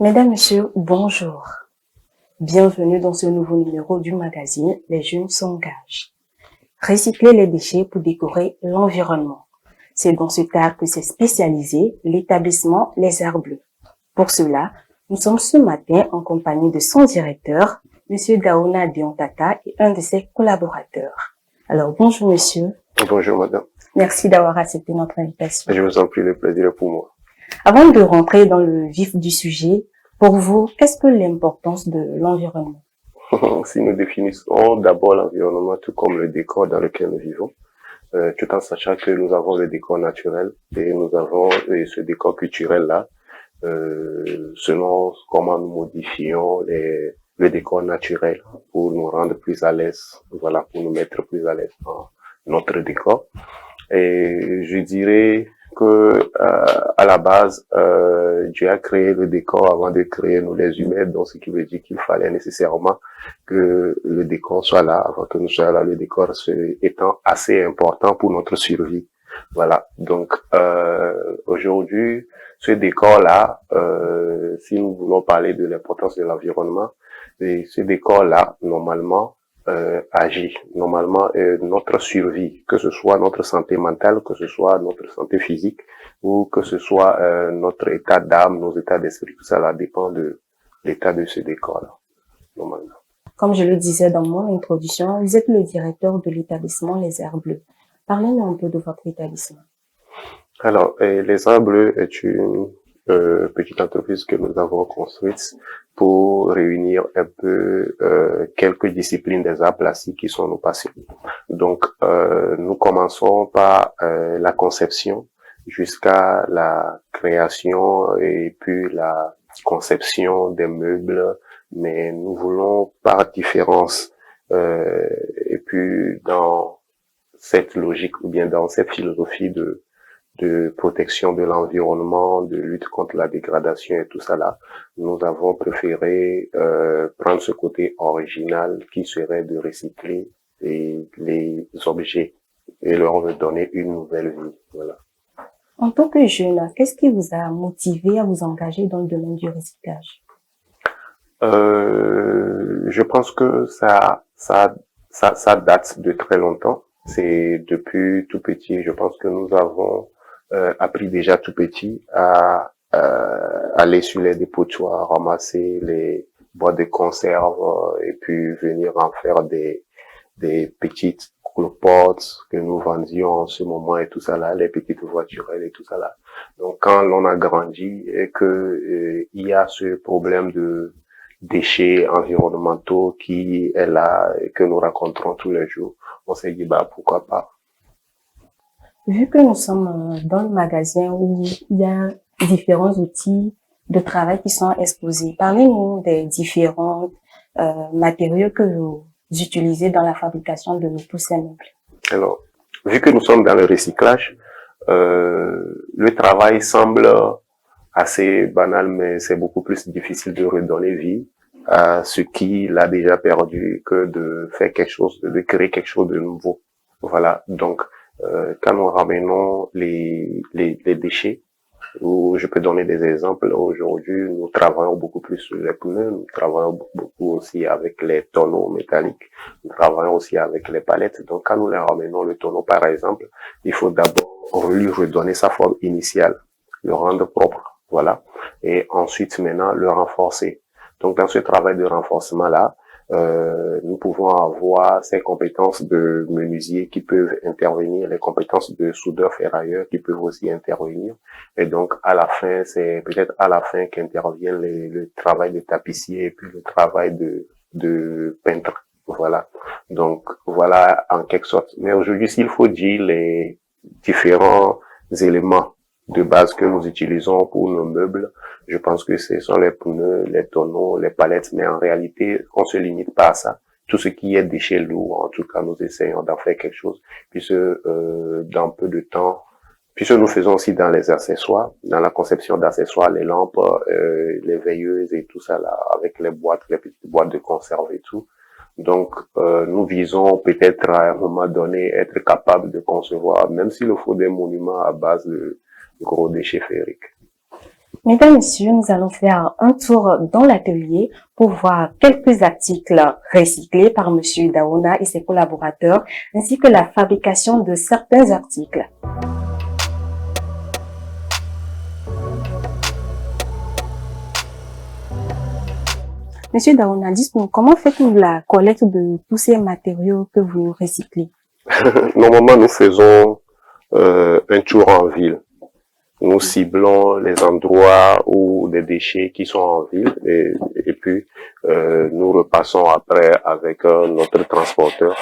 Mesdames, Messieurs, bonjour. Bienvenue dans ce nouveau numéro du magazine Les Jeunes s'engagent. Recycler les déchets pour décorer l'environnement. C'est dans ce cadre que s'est spécialisé l'établissement Les Arts Bleus. Pour cela, nous sommes ce matin en compagnie de son directeur, Monsieur Daouna Diontata, et un de ses collaborateurs. Alors, bonjour monsieur. Bonjour madame. Merci d'avoir accepté notre invitation. Je vous en prie, le plaisir est pour moi. Avant de rentrer dans le vif du sujet, pour vous, qu'est-ce que l'importance de l'environnement? Si nous définissons d'abord l'environnement tout comme le décor dans lequel nous vivons, tout en sachant que nous avons le décor naturel et nous avons ce décor culturel-là, selon comment nous modifions le décor naturel pour nous rendre plus à l'aise, voilà, pour nous mettre plus à l'aise dans notre décor. Et je dirais que à la base, Dieu a créé le décor avant de créer nous les humains, donc ce qui veut dire qu'il fallait nécessairement que le décor soit là avant que nous soyons là. Le décor étant assez important pour notre survie. Voilà. Donc aujourd'hui, ce décor-là, si nous voulons parler de l'importance de l'environnement, et ce décor-là, normalement, agit. Normalement, notre survie, que ce soit notre santé mentale, que ce soit notre santé physique, ou que ce soit notre état d'âme, nos états d'esprit, tout ça là dépend de l'état de ce décor-là, normalement. Comme je le disais dans mon introduction, vous êtes le directeur de l'établissement Les Arts Bleus. Parlez-nous un peu de votre établissement. Alors, Les Arts Bleus est une petite entreprise que nous avons construite pour réunir un peu quelques disciplines des arts plastiques qui sont nos passions. Donc, nous commençons par la conception jusqu'à la création et puis la conception des meubles, mais nous voulons par différence et puis dans cette logique ou bien dans cette philosophie de protection de l'environnement, de lutte contre la dégradation et tout ça là, nous avons préféré prendre ce côté original qui serait de recycler les objets et leur donner une nouvelle vie. Voilà. En tant que jeune, qu'est-ce qui vous a motivé à vous engager dans le domaine du recyclage? Je pense que ça date de très longtemps. C'est depuis tout petit. Je pense que nous avons appris déjà tout petit à aller sur les dépotoirs, ramasser les boîtes de conserve et puis venir en faire des petites clopotes que nous vendions en ce moment et tout ça là, les petites voiturelles et tout ça là. Donc quand l'on a grandi et que il y a ce problème de déchets environnementaux qui est là et que nous rencontrons tous les jours, on s'est dit bah pourquoi pas. Vu que nous sommes dans le magasin où il y a différents outils de travail qui sont exposés, parlez-nous des différents matériaux que vous utilisez dans la fabrication de tous ces meubles. Alors, vu que nous sommes dans le recyclage, le travail semble assez banal, mais c'est beaucoup plus difficile de redonner vie à ce qui l'a déjà perdu que de faire quelque chose, de créer quelque chose de nouveau. Voilà. Donc, quand nous ramenons les déchets, ou je peux donner des exemples. Aujourd'hui, nous travaillons beaucoup plus sur les pneus, nous travaillons beaucoup aussi avec les tonneaux métalliques, nous travaillons aussi avec les palettes. Donc, quand nous les ramenons, le tonneau par exemple, il faut d'abord lui redonner sa forme initiale, le rendre propre, voilà, et ensuite maintenant le renforcer. Donc, dans ce travail de renforcement-là, nous pouvons avoir ces compétences de menuisier qui peuvent intervenir, les compétences de soudeur ferrailleur qui peuvent aussi intervenir. Et donc, à la fin, c'est peut-être à la fin qu'intervient le travail de tapissier et puis le travail de peintre. Voilà. Donc, voilà en quelque sorte. Mais aujourd'hui, s'il faut dire les différents éléments de base que nous utilisons pour nos meubles, je pense que ce sont les pneus, les tonneaux, les palettes, mais en réalité, on se limite pas à ça. Tout ce qui est déchets lourds, en tout cas, nous essayons d'en faire quelque chose, puisque dans peu de temps, puisque nous faisons aussi dans les accessoires, dans la conception d'accessoires, les lampes, les veilleuses et tout ça là, avec les boîtes, les petites boîtes de conserve et tout. Donc, nous visons peut-être à un moment donné être capable de concevoir, même s'il faut des monuments à base de gros déchets ferriques. Mesdames, Messieurs, nous allons faire un tour dans l'atelier pour voir quelques articles recyclés par Monsieur Daona et ses collaborateurs, ainsi que la fabrication de certains articles. Monsieur Daona, dites-nous, comment faites-vous la collecte de tous ces matériaux que vous recyclez? Normalement, nous faisons un tour en ville. Nous ciblons les endroits où des déchets qui sont en ville et puis nous repassons après avec notre transporteur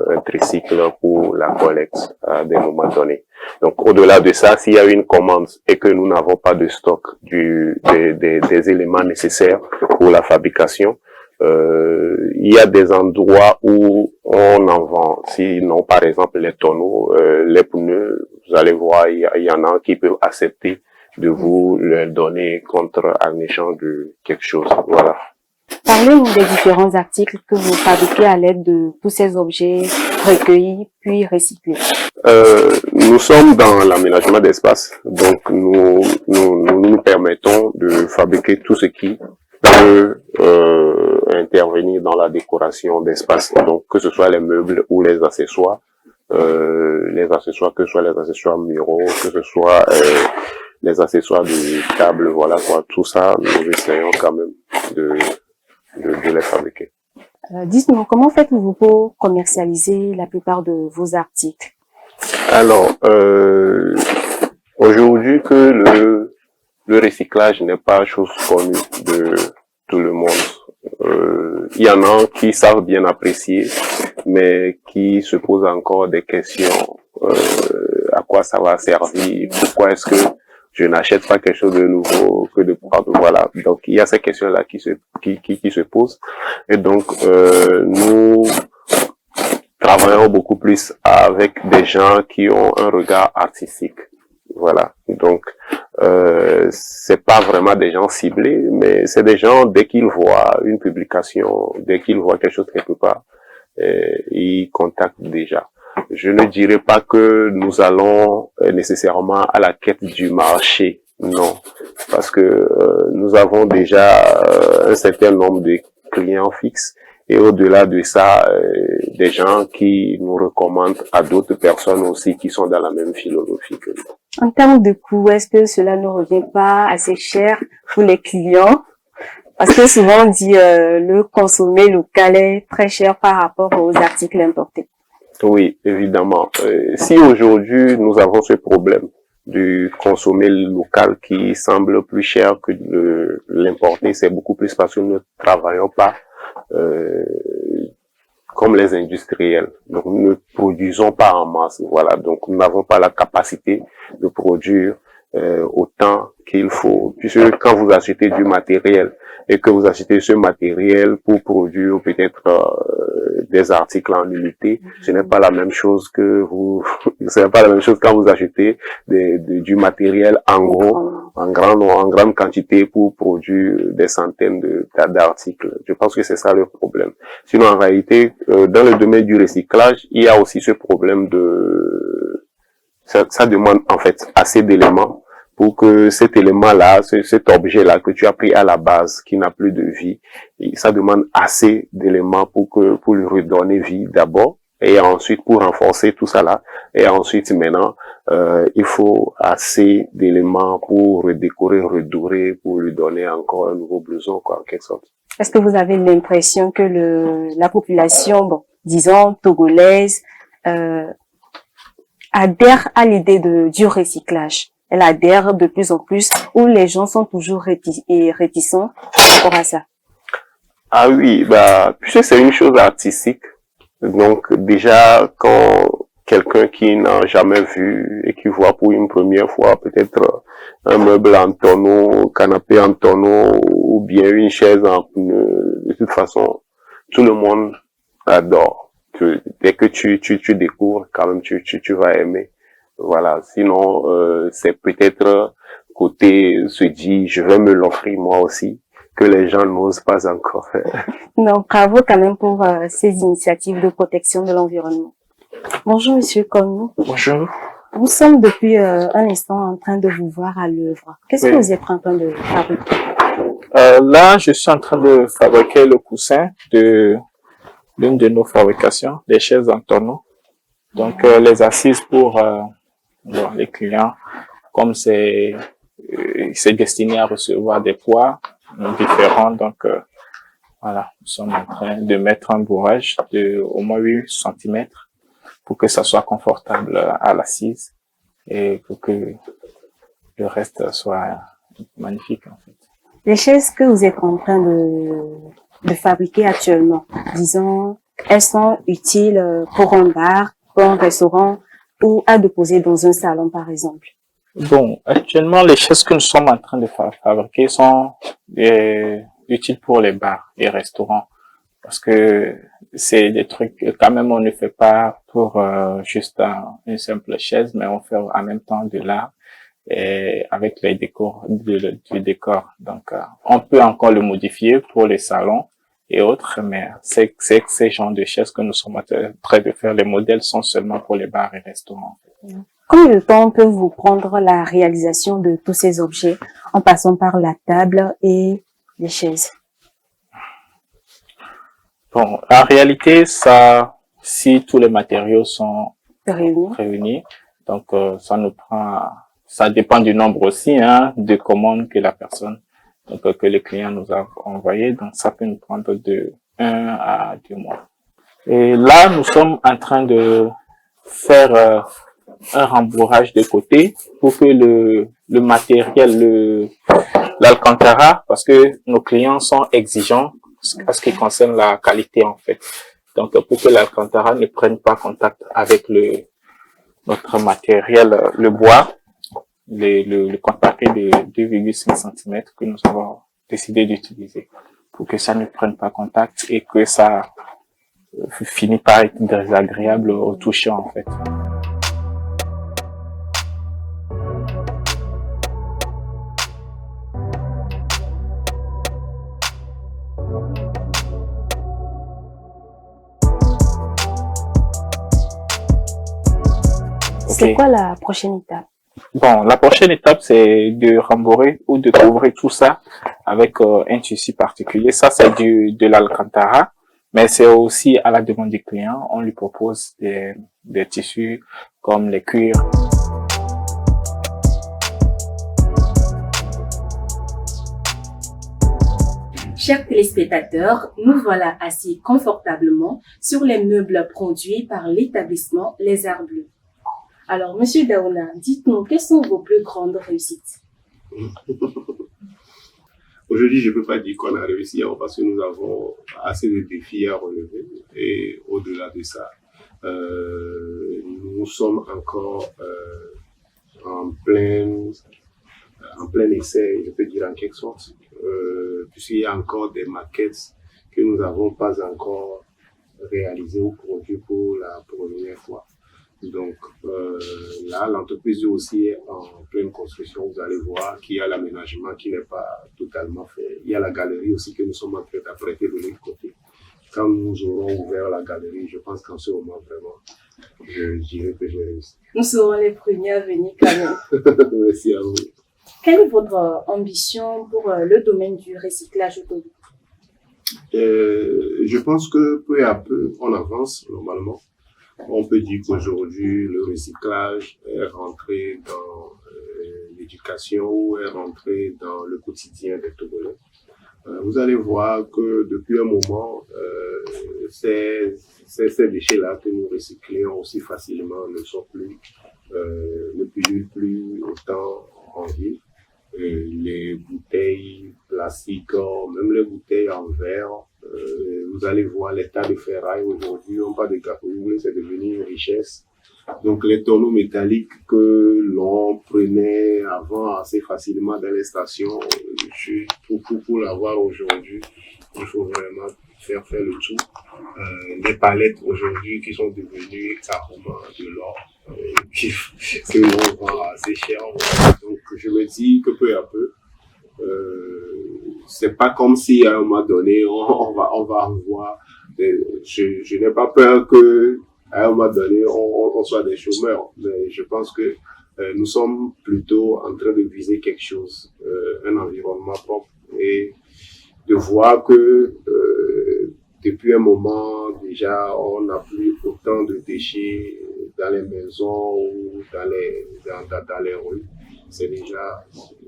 un tricycle pour la collecte à des moments donnés. Donc au-delà de ça, s'il y a une commande et que nous n'avons pas de stock des éléments nécessaires pour la fabrication, il y a des endroits où on en vend. Sinon, par exemple, les tonneaux, les pneus, vous allez voir, il y en a qui peuvent accepter de vous les donner contre un échange de quelque chose. Voilà. Parlez-nous des différents articles que vous fabriquez à l'aide de tous ces objets recueillis puis recyclés. Nous sommes dans l'aménagement d'espace, donc nous permettons de fabriquer tout ce qui peut intervenir dans la décoration d'espace, donc que ce soit les meubles ou les accessoires, que ce soit les accessoires muraux, que ce soit les accessoires de table, voilà quoi, tout ça, nous essayons quand même de les fabriquer. Dites-nous, comment faites-vous pour commercialiser la plupart de vos articles? Alors, aujourd'hui que le recyclage n'est pas chose connue de tout le monde. Il y en a qui savent bien apprécier, mais qui se posent encore des questions. À quoi ça va servir? Pourquoi est-ce que je n'achète pas quelque chose de nouveau que de prendre? Voilà. Donc, il y a ces questions-là qui se posent. Et donc, nous travaillons beaucoup plus avec des gens qui ont un regard artistique. Voilà. Donc, c'est pas vraiment des gens ciblés, mais c'est des gens, dès qu'ils voient une publication, dès qu'ils voient quelque chose quelque part, ils contactent déjà. Je ne dirais pas que nous allons nécessairement à la quête du marché, non, parce que nous avons déjà un certain nombre de clients fixes et au-delà de ça, des gens qui nous recommandent à d'autres personnes aussi qui sont dans la même philosophie que nous. En termes de coût, est-ce que cela ne revient pas assez cher pour les clients? Parce que souvent on dit le consommé local est très cher par rapport aux articles importés. Oui, évidemment. Si aujourd'hui nous avons ce problème du consommer local qui semble plus cher que l'importer, c'est beaucoup plus parce que nous ne travaillons pas comme les industriels. Donc nous ne produisons pas en masse. Voilà. Donc nous n'avons pas la capacité de produire autant qu'il faut. Puisque quand vous achetez du matériel et que vous achetez ce matériel pour produire peut-être des articles en unité, ce n'est pas la même chose que ce n'est pas la même chose quand vous achetez du matériel en gros, en grande quantité pour produire des centaines d'articles. Je pense que c'est ça le problème. Sinon, en réalité, dans le domaine du recyclage, il y a aussi ce problème ça demande en fait assez d'éléments pour que cet élément-là, cet objet-là que tu as pris à la base, qui n'a plus de vie, ça demande assez d'éléments pour lui redonner vie d'abord, et ensuite pour renforcer tout ça là, et ensuite maintenant, il faut assez d'éléments pour redécorer, redorer, pour lui donner encore un nouveau blouson, quoi, en quelque sorte. Est-ce que vous avez l'impression que la population, bon, disons togolaise, adhère à l'idée du recyclage? Elle adhère de plus en plus, ou les gens sont toujours réticents par rapport à ça? Ah oui, puisque c'est une chose artistique, donc déjà quand quelqu'un qui n'a jamais vu et qui voit pour une première fois peut-être un meuble en tonneau, canapé en tonneau ou bien une chaise en pneu, de toute façon, tout le monde adore. Dès que tu découvres, quand même tu vas aimer. Voilà, sinon c'est peut-être côté se dit je vais me l'offrir moi aussi que les gens n'osent pas encore faire. Non, bravo quand même pour ces initiatives de protection de l'environnement. Bonjour Monsieur Konou. Bonjour. Nous sommes depuis un instant en train de vous voir à l'œuvre. Qu'est-ce que vous êtes en train de fabriquer? Là, je suis en train de fabriquer le coussin de l'une de nos fabrications, des chaises en tonneau. Donc, les assises pour les clients, comme c'est destiné à recevoir des poids différents. Donc, voilà, nous sommes en train de mettre un bourrage de au moins 8 cm pour que ça soit confortable à l'assise et pour que le reste soit magnifique, en fait. Les chaises que vous êtes en train de fabriquer actuellement, disons, elles sont utiles pour un bar, pour un restaurant ou à déposer dans un salon, par exemple. Bon, actuellement, les chaises que nous sommes en train de fabriquer sont utiles pour les bars et restaurants parce que c'est des trucs que quand même on ne fait pas pour juste une simple chaise, mais on fait en même temps de l'art et avec les décors du décor. Donc, on peut encore le modifier pour les salons et autres, mais c'est ces genres de chaises que nous sommes en train de faire. Les modèles sont seulement pour les bars et restaurants. Combien de temps peut vous prendre la réalisation de tous ces objets en passant par la table et les chaises? Bon, en réalité, si tous les matériaux sont réunis, donc ça dépend du nombre aussi, de commandes que la personne, donc que le client nous a envoyé. Donc, ça peut nous prendre de 1 à 2 mois. Et là, nous sommes en train de faire un rembourrage de côté pour que le matériel, l'alcantara, parce que nos clients sont exigeants à ce qui concerne la qualité, en fait. Donc, pour que l'alcantara ne prenne pas contact avec notre matériel, le bois, le contact est de 2,5 cm que nous avons décidé d'utiliser pour que ça ne prenne pas contact et que ça finit par être désagréable au toucher, en fait. C'est quoi la prochaine étape? Bon, la prochaine étape, c'est de rembourrer ou de couvrir tout ça avec un tissu particulier. Ça, c'est de l'alcantara, mais c'est aussi à la demande du client. On lui propose des tissus comme les cuirs. Chers téléspectateurs, nous voilà assis confortablement sur les meubles produits par l'établissement Les Arts Bleus. Alors, Monsieur Daouna, dites-nous, quelles sont vos plus grandes réussites? Aujourd'hui, je ne peux pas dire qu'on a réussi parce que nous avons assez de défis à relever. Et au-delà de ça, nous sommes encore en plein essai, je peux dire en quelque sorte, puisqu'il y a encore des maquettes que nous n'avons pas encore réalisées ou produites pour la première fois. Donc là, l'entreprise aussi est en pleine construction. Vous allez voir qu'il y a l'aménagement qui n'est pas totalement fait. Il y a la galerie aussi que nous sommes en train d'apprêter de l'autre côté. Quand nous aurons ouvert la galerie, je pense qu'en ce moment, vraiment, je dirais que j'ai réussi. Nous serons les premiers à venir quand même. Merci à vous. Quelle est votre ambition pour le domaine du recyclage automobile? Je pense que peu à peu, on avance normalement. On peut dire qu'aujourd'hui, le recyclage est rentré dans l'éducation, est rentré dans le quotidien des Togolais. Vous allez voir que depuis un moment, ces déchets-là que nous recyclons aussi facilement ne pullulent plus autant en ville. Les bouteilles plastiques, même les bouteilles en verre, vous allez voir les tas de ferraille aujourd'hui n'ont pas de capoule, c'est devenu une richesse. Donc les tonneaux métalliques que l'on prenait avant assez facilement dans les stations, pour l'avoir aujourd'hui, il faut vraiment faire le tour. Les palettes aujourd'hui qui sont devenues carrément de l'or, que l'on vend assez cher. Donc je me dis que peu à peu, c'est pas comme si à un moment donné on va revoir. Je n'ai pas peur que à un moment donné, on soit des chômeurs. Mais je pense que nous sommes plutôt en train de viser quelque chose, un environnement propre, et de voir que depuis un moment déjà, on n'a plus autant de déchets dans les maisons ou dans les rues. C'est déjà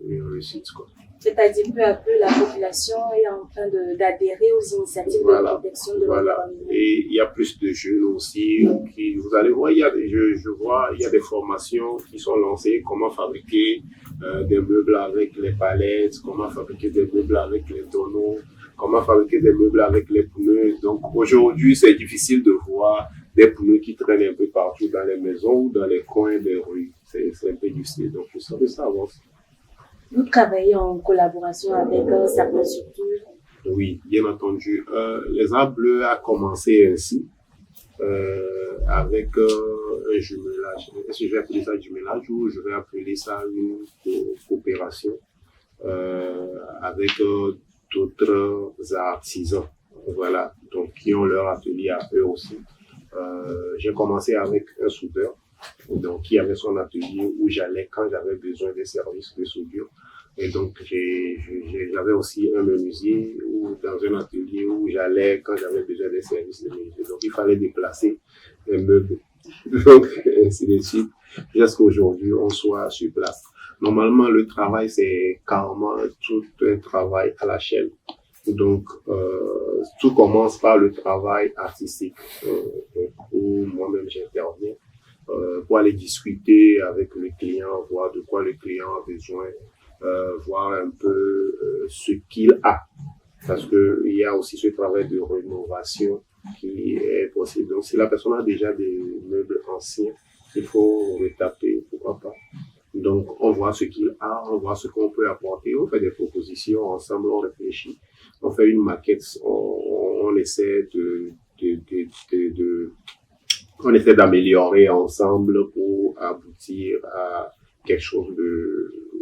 une réussite, quoi. C'est-à-dire peu à peu, la population est en train d'adhérer aux initiatives de protection de l'environnement. Et il y a plus de jeunes aussi qui, vous allez voir, il y a des jeux, je vois, il y a des formations qui sont lancées, comment fabriquer des meubles avec les palettes, comment fabriquer des meubles avec les tonneaux, comment fabriquer des meubles avec les pneus. Donc aujourd'hui, c'est difficile de voir des pneus qui traînent un peu partout dans les maisons ou dans les coins des rues. C'est un peu difficile. Donc je sens que ça avance. Vous travaillez en collaboration avec certaines structures? Oui, bien entendu. Les Arbres Bleus a commencé ainsi, avec un jumelage. Est-ce que je vais appeler ça jumelage ou je vais appeler ça une coopération avec d'autres artisans, voilà, donc qui ont leur atelier à eux aussi. J'ai commencé avec un soudeur, donc qui avait son atelier où j'allais quand j'avais besoin des services de soudure. Et donc j'avais aussi un menuisier ou dans un atelier où j'allais quand j'avais besoin des services de menuisier. Donc il fallait déplacer un meuble. Donc ainsi de suite, jusqu'à aujourd'hui on soit sur place. Normalement le travail c'est carrément tout un travail à la chaîne. Donc tout commence par le travail artistique où moi-même j'interviens pour aller discuter avec le client, voir de quoi le client a besoin, voir un peu ce qu'il a, parce que il y a aussi ce travail de rénovation qui est possible. Donc si la personne a déjà des meubles anciens, il faut retaper, pourquoi pas. Donc on voit ce qu'il a, on voit ce qu'on peut apporter, on fait des propositions ensemble, on réfléchit, on fait une maquette, on essaie on essaie d'améliorer ensemble pour aboutir à quelque chose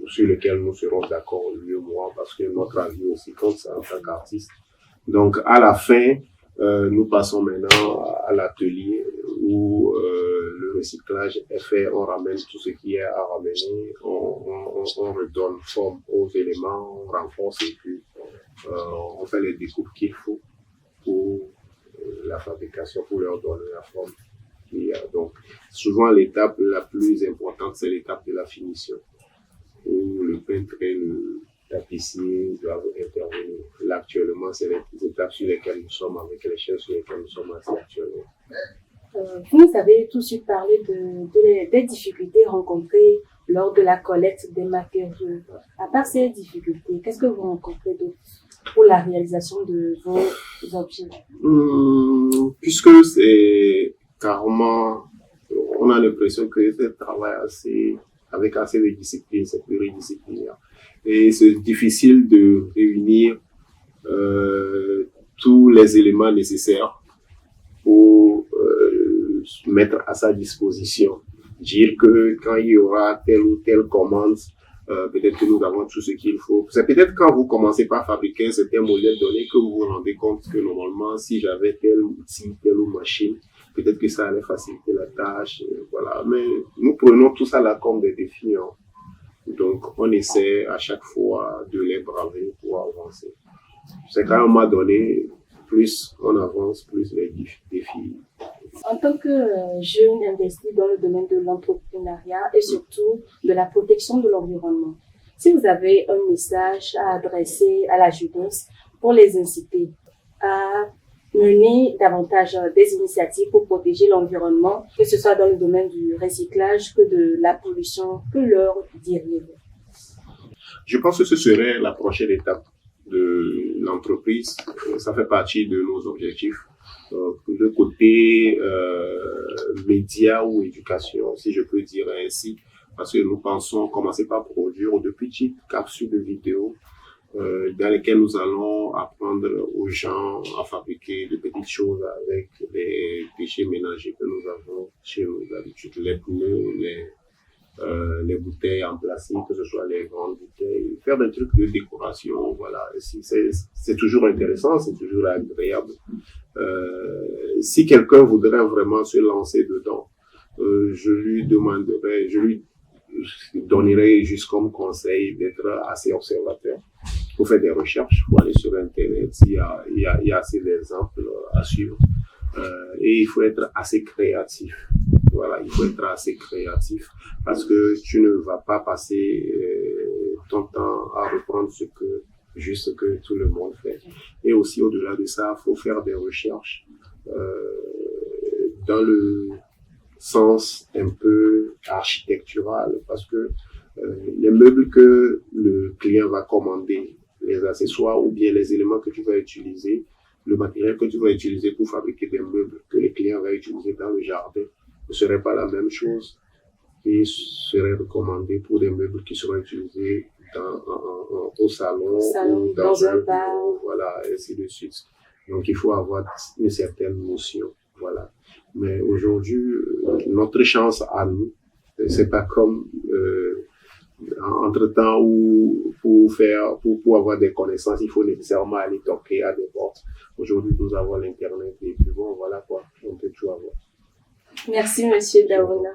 sur lequel nous serons d'accord, lui et moi, parce que notre avis aussi compte ça en tant qu'artiste. Donc, à la fin, nous passons maintenant à l'atelier où le recyclage est fait, on ramène tout ce qui est à ramener, on redonne forme aux éléments, on renforce et puis on fait les découpes qu'il faut pour la fabrication, pour leur donner la forme. Donc, souvent l'étape la plus importante, c'est l'étape de la finition, où le peintre et le tapissier doivent intervenir. Là, actuellement, c'est les étapes sur lesquelles nous sommes, avec les chaînes sur lesquelles nous sommes assis actuellement. Vous nous avez tout de suite parlé des difficultés rencontrées lors de la collecte des matériaux. À part ces difficultés, qu'est-ce que vous rencontrez d'autre pour la réalisation de vos objets? Puisque c'est carrément, on a l'impression que c'est un travail avec assez de discipline, c'est pluridisciplinaire. Et c'est difficile de réunir tous les éléments nécessaires pour mettre à sa disposition. Dire que quand il y aura telle ou telle commande, peut-être que nous avons tout ce qu'il faut. C'est peut-être quand vous commencez par fabriquer un certain modèle donné que vous vous rendez compte que normalement, si j'avais tel outil, telle machine, peut-être que ça allait faciliter la tâche, voilà. Mais nous prenons tout ça là comme des défis, hein. Donc, on essaie à chaque fois de les braver pour avancer. C'est qu'à un moment donné, plus on avance, plus les défis. En tant que jeune investi dans le domaine de l'entrepreneuriat et surtout de la protection de l'environnement, si vous avez un message à adresser à la jeunesse pour les inciter à mener davantage des initiatives pour protéger l'environnement, que ce soit dans le domaine du recyclage que de la pollution, que leur diriez-vous? Je pense que ce serait la prochaine étape de l'entreprise. Ça fait partie de nos objectifs. Le côté média ou éducation, si je peux dire ainsi, parce que nous pensons commencer par produire de petites capsules de vidéos dans lesquelles nous allons apprendre aux gens à fabriquer de petites choses avec les déchets ménagers que nous avons chez nous d'habitude, les pneus, les bouteilles en plastique, que ce soit les grandes bouteilles, faire des trucs de décoration, voilà. C'est toujours intéressant, c'est toujours agréable. Si quelqu'un voudrait vraiment se lancer dedans, je lui donnerais juste comme conseil d'être assez observateur. Il faut faire des recherches, il faut aller sur Internet, il y a assez d'exemples à suivre. Et il faut être assez créatif. Voilà, il faut être assez créatif parce que tu ne vas pas passer ton temps à reprendre ce que tout le monde fait. Et aussi, au-delà de ça, il faut faire des recherches dans le sens un peu architectural parce que les meubles que le client va commander, les accessoires ou bien les éléments que tu vas utiliser, le matériel que tu vas utiliser pour fabriquer des meubles que le client va utiliser dans le jardin ne serait pas la même chose et serait recommandé pour des meubles qui seront utilisés au salon ou dans un bureau, voilà, et ainsi de suite. Donc, il faut avoir une certaine notion, voilà. Mais aujourd'hui, notre chance à nous, c'est pas comme entre-temps où pour avoir des connaissances, il faut nécessairement aller toquer à des portes. Aujourd'hui, nous avons l'Internet et puis bon, voilà quoi, on peut tout avoir. Merci, Monsieur Daouna.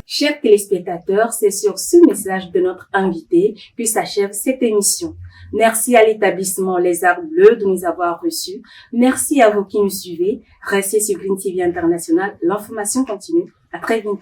Chers téléspectateurs, c'est sur ce message de notre invité que s'achève cette émission. Merci à l'établissement Les Arts Bleus de nous avoir reçus. Merci à vous qui nous suivez. Restez sur Green TV International. L'information continue. À très vite.